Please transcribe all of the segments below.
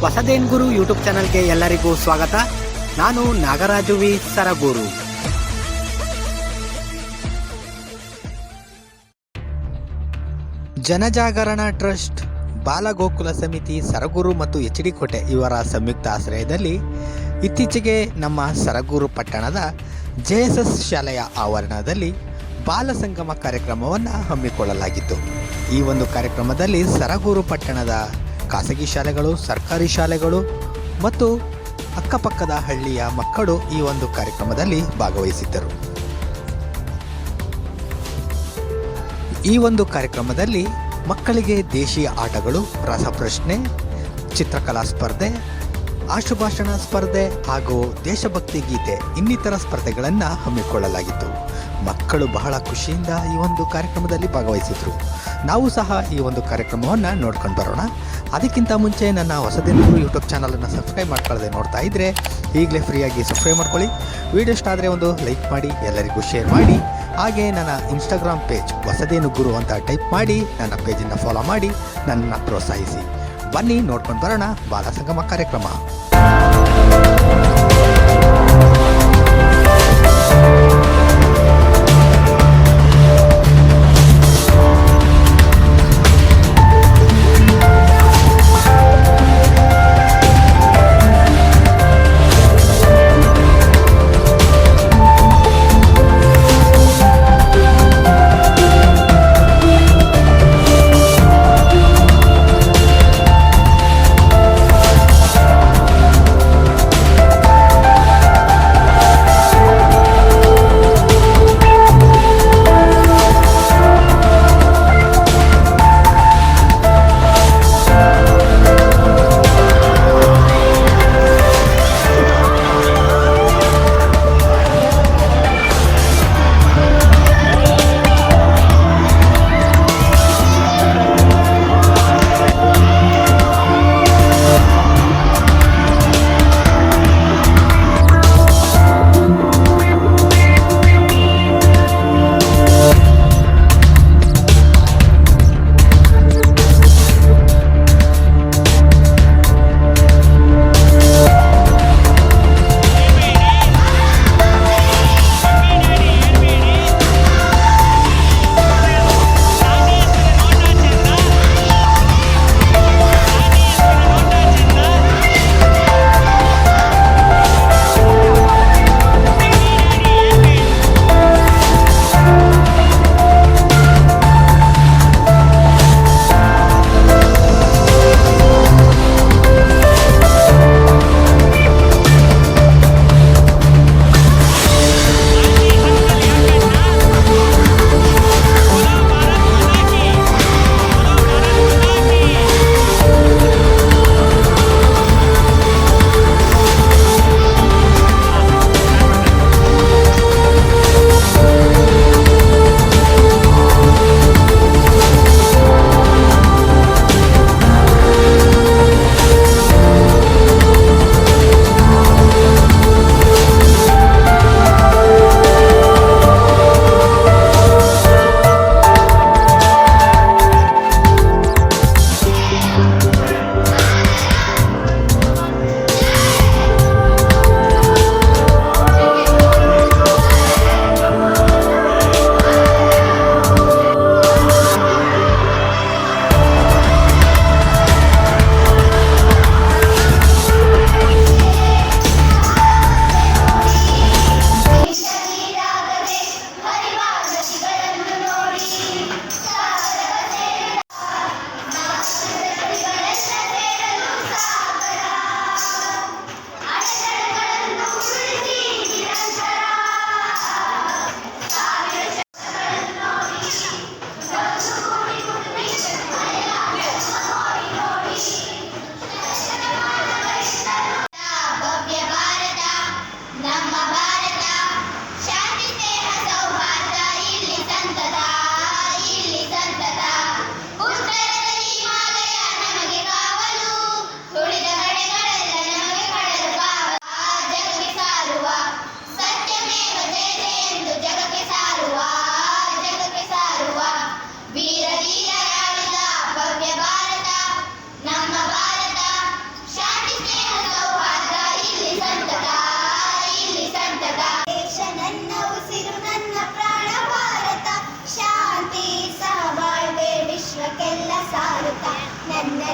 ಹೊಸದೇನ್ ಗುರು YouTube ಚಾನಲ್ಗೆ ಎಲ್ಲರಿಗೂ ಸ್ವಾಗತ. ನಾನು ನಾಗರಾಜು ವಿ ಸರಗೂರು. ಜನಜಾಗರಣ ಟ್ರಸ್ಟ್, ಬಾಲಗೋಕುಲ ಸಮಿತಿ ಸರಗೂರು ಮತ್ತು ಎಚ್.ಡಿ. ಕೋಟೆ ಇವರ ಸಂಯುಕ್ತ ಆಶ್ರಯದಲ್ಲಿ ಇತ್ತೀಚೆಗೆ ನಮ್ಮ ಸರಗೂರು ಪಟ್ಟಣದ JSS ಶಾಲೆಯ ಆವರಣದಲ್ಲಿ ಬಾಲ ಸಂಗಮ ಕಾರ್ಯಕ್ರಮವನ್ನು ಹಮ್ಮಿಕೊಳ್ಳಲಾಗಿತ್ತು. ಈ ಒಂದು ಕಾರ್ಯಕ್ರಮದಲ್ಲಿ ಸರಗೂರು ಪಟ್ಟಣದ ಖಾಸಗಿ ಶಾಲೆಗಳು, ಸರ್ಕಾರಿ ಶಾಲೆಗಳು ಮತ್ತು ಅಕ್ಕಪಕ್ಕದ ಹಳ್ಳಿಯ ಮಕ್ಕಳು ಈ ಒಂದು ಕಾರ್ಯಕ್ರಮದಲ್ಲಿ ಭಾಗವಹಿಸಿದ್ದರು. ಈ ಒಂದು ಕಾರ್ಯಕ್ರಮದಲ್ಲಿ ಮಕ್ಕಳಿಗೆ ದೇಶೀಯ ಆಟಗಳು, ರಸಪ್ರಶ್ನೆ, ಚಿತ್ರಕಲಾ ಸ್ಪರ್ಧೆ, ಆಶುಭಾಷಣ ಸ್ಪರ್ಧೆ ಹಾಗೂ ದೇಶಭಕ್ತಿ ಗೀತೆ ಇನ್ನಿತರ ಸ್ಪರ್ಧೆಗಳನ್ನು ಹಮ್ಮಿಕೊಳ್ಳಲಾಗಿತ್ತು. ಮಕ್ಕಳು ಬಹಳ ಖುಷಿಯಿಂದ ಈ ಒಂದು ಕಾರ್ಯಕ್ರಮದಲ್ಲಿ ಭಾಗವಹಿಸಿದರು. ನಾವು ಸಹ ಈ ಒಂದು ಕಾರ್ಯಕ್ರಮವನ್ನು ನೋಡ್ಕೊಂಡು ಬರೋಣ. ಅದಕ್ಕಿಂತ ಮುಂಚೆ ನನ್ನ ಹೊಸದೇನು ಯೂಟ್ಯೂಬ್ ಚಾನಲನ್ನು ಸಬ್ಸ್ಕ್ರೈಬ್ ಮಾಡ್ಕೊಳ್ಳದೆ ನೋಡ್ತಾ ಇದ್ದರೆ ಈಗಲೇ ಫ್ರೀಯಾಗಿ ಸಬ್ಸ್ಕ್ರೈಬ್ ಮಾಡ್ಕೊಳ್ಳಿ. ವಿಡಿಯೋ ಇಷ್ಟ ಆದರೆ ಒಂದು ಲೈಕ್ ಮಾಡಿ, ಎಲ್ಲರಿಗೂ ಶೇರ್ ಮಾಡಿ. ಹಾಗೆ ನನ್ನ ಇನ್ಸ್ಟಾಗ್ರಾಮ್ ಪೇಜ್ ಹೊಸದೇನು ಗುರು ಅಂತ ಟೈಪ್ ಮಾಡಿ ನನ್ನ ಪೇಜನ್ನು ಫಾಲೋ ಮಾಡಿ ನನ್ನನ್ನು ಪ್ರೋತ್ಸಾಹಿಸಿ. ಬನ್ನಿ ನೋಡ್ಕೊಂಡು ಬರೋಣ ಬಾಲ ಸಂಗಮ ಕಾರ್ಯಕ್ರಮ.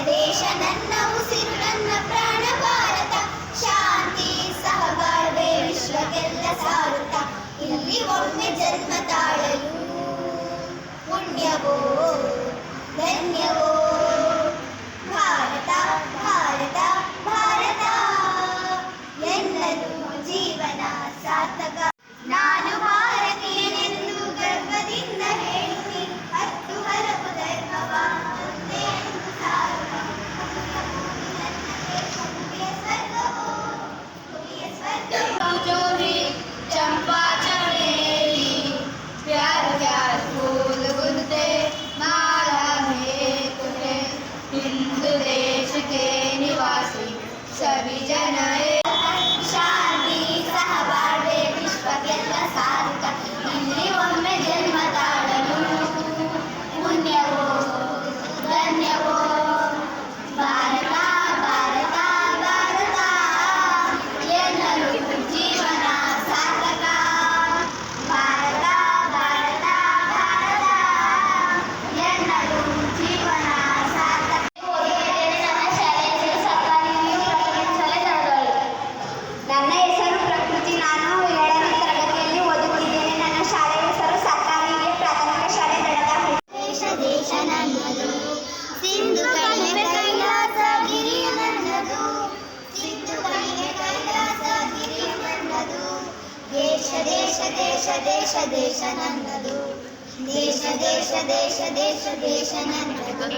ದೇಶ ನನ್ನ ಉಸಿರು ನನ್ನ ಪ್ರಾಣ ಭಾರತ ಶಾಂತಿ ಸಹಬಾಳ್ವೆ ವಿಶ್ವಕ್ಕೆಲ್ಲ ಸಾರುತ್ತ ಇಲ್ಲಿ ಒಮ್ಮೆ ಜನ್ಮ ತಾಳಲು ಪುಣ್ಯವೋ ಧನ್ಯವೋ ಭಾರತ ಭಾರತ ಭಾರತ ಎನ್ನಲು ಜೀವನ ಸಾರ್ಥಕ ನಾನು ಭಾರತೀಯನೆಂದು ಗರ್ವದಿಂದ ಹೇಳುತ್ತಿ ಹತ್ತು ಹಲವು ಧರ್ಮವ ಒಂದೇ ಎಂದು ಸಾರುವ जो भी चंपा चमेली प्यार प्यार फूल गुलते माला है तुम्हें हिंदू देश के निवासी सभी जन ಶಾಂತಿ ಸಹಬಾಳ್ವೆ ವಿಶ್ವಕ್ಕೆಲ್ಲ ಸಾರುತ್ತ ಇಲ್ಲಿ ಒಮ್ಮೆ ಜನ್ಮ ತಾಳಲು ಪುಣ್ಯವೋ ಧನ್ಯವೋ ಭಾರತ ಭಾರತ ಭಾರತ ಎನ್ನಲು ಜೀವನ ಸಾರ್ಥಕ ಭಾರತ ಭಾರತ ಭಾರತ ಎನ್ನಲು ಜೀವನ ಸಾರ್ಥಕ ನನ್ನ ಹೆಸರು ಪ್ರಕೃತಿ. ನಾನು 7ನೇ ತರಗತಿಯಲ್ಲಿ ಓದುತ್ತಿದ್ದೇನೆ. ನನ್ನ ಶಾಲೆಯ ಹೆಸರು ಸರ್ಕಾರಿ ಹಿರಿಯ ಪ್ರಾಥಮಿಕ ಶಾಲೆ ದಡದಹಳ್ಳಿ. ದೇಶ ದೇಶ ನನ್ನದು ಸಿಂಧು ಕಣಿವೆ ಕೈಲಾಸ ಗಿರಿಯು ನನ್ನದು ಸಿಂಧು ಕಣಿವೆ ಕೈಲಾಸ ಗಿರಿಯು ನನ್ನದು ದೇಶ ದೇಶ ದೇಶ ದೇಶ ದೇಶ ನನ್ನದು ದೇಶ ದೇಶ ದೇಶ ದೇಶ ದೇಶ ನನ್ನದು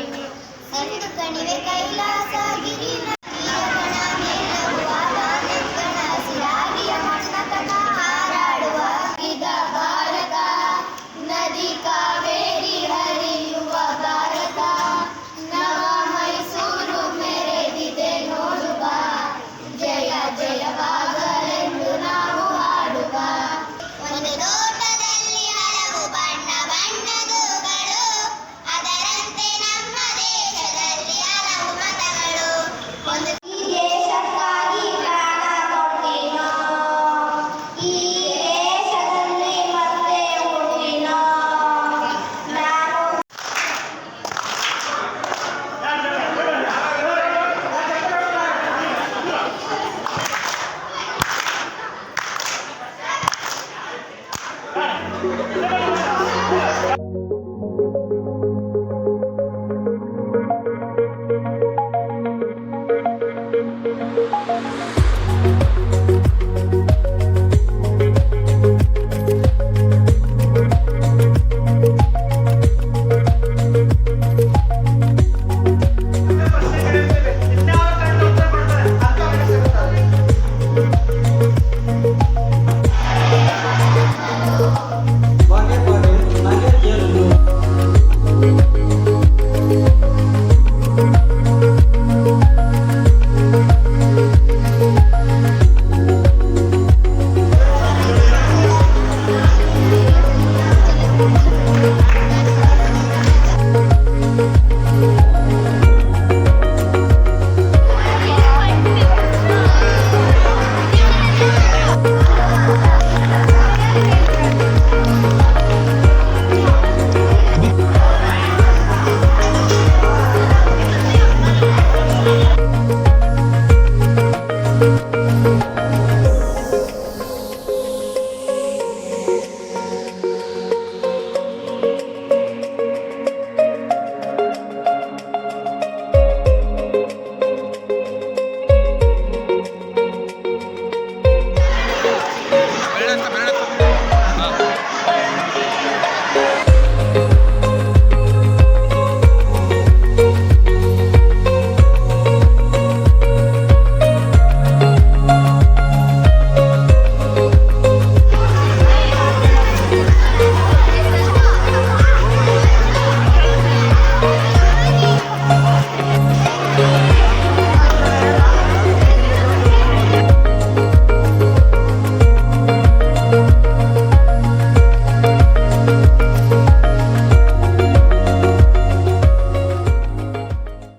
ಸಿಂಧು ಕಣಿವೆ ಕೈಲಾಸ